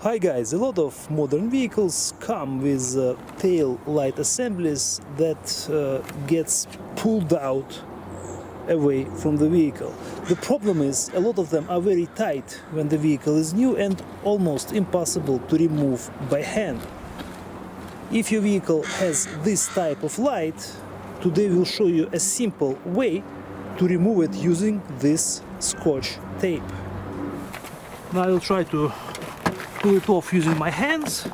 Hi guys, a lot of modern vehicles come with tail light assemblies that gets pulled out away from the vehicle. The problem is a lot of them are very tight when the vehicle is new and almost impossible to remove by hand. If your vehicle has this type of light, today we'll show you a simple way to remove it using this Scotch tape. Now I'll try to pull it off using my hands.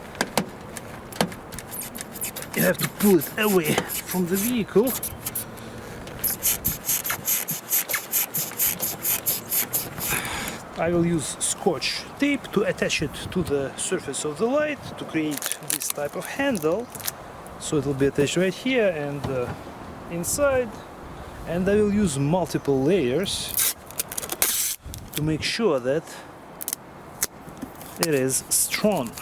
You have to pull it away from the vehicle. I will use Scotch tape to attach it to the surface of the light to create this type of handle. So it will be attached right here and inside. And I will use multiple layers to make sure that it is strong.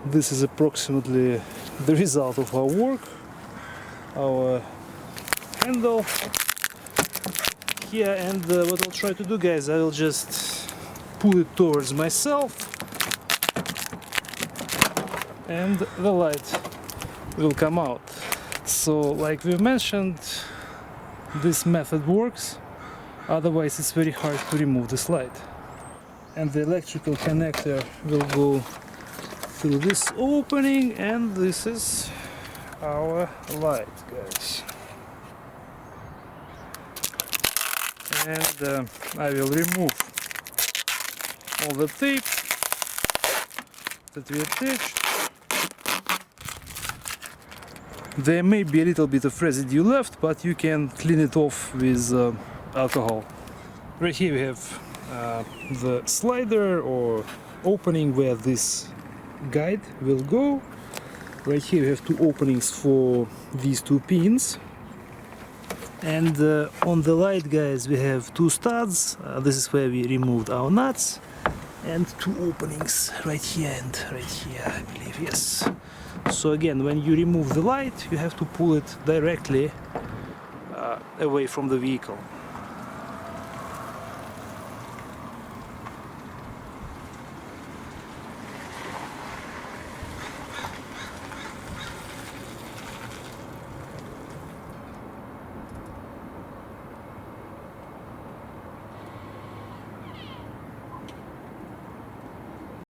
This is approximately the result of our work. Our handle here, and what I'll try to do, guys, I will just pull it towards myself and the light will come out. So like we mentioned, this method works, otherwise it's very hard to remove this light. And the electrical connector will go through this opening, and this is our light, guys. And I will remove all the tape that we attached. There may be a little bit of residue left, but you can clean it off with alcohol. Right here we have the slider or opening where this guide will go. Right here we have two openings for these two pins, and on the light, guys, we have two studs. This is where we removed our nuts, and two openings right here and right here, I believe. Yes. So again, when you remove the light, you have to pull it directly away from the vehicle.